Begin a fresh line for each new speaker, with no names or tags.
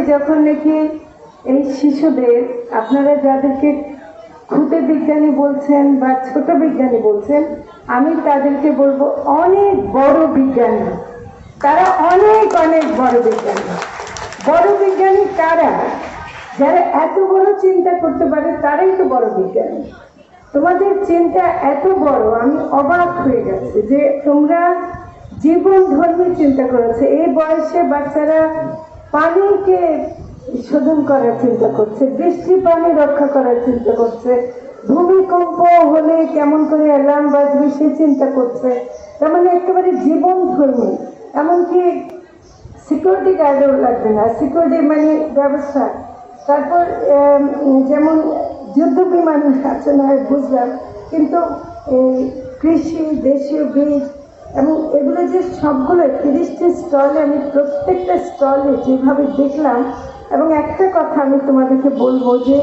যখন নাকি এই শিশুদের আপনারা যাদেরকে ক্ষুদে বিজ্ঞানী বলছেন বা ছোট বিজ্ঞানী বলছেন, আমি তাদেরকে বলবো অনেক বড় বিজ্ঞানী। তারা অনেক অনেক বড় বিজ্ঞানী। বড় বিজ্ঞানী কারা? যারা এত বড় চিন্তা করতে পারে তারাই তো বড় বিজ্ঞানী। তোমাদের চিন্তা এত বড়, আমি অবাক হয়ে গেছে যে তোমরা জীবন ধর্মী চিন্তা করেছে। এই বয়সে বাচ্চারা পানিকে শোধন করার চিন্তা করছে, বৃষ্টি পানি রক্ষা করার চিন্তা করছে, ভূমিকম্প হলে কেমন করে অ্যালার্ম বাজবে সে চিন্তা করছে। তার মানে একেবারে জীবন ধর্মী। এমনকি সিকিউরিটি গার্ডও লাগবে না, সিকিউরিটি মানে ব্যবস্থা। তারপর যেমন যুদ্ধ বিমান আছে না, বুঝলাম, কিন্তু এই কৃষি, দেশীয় বীজ এবং এগুলো যে সবগুলো 30টি স্টলে, আমি প্রত্যেকটা স্টলে যেভাবে দেখলাম। এবং একটা কথা আমি তোমাদেরকে বলবো যে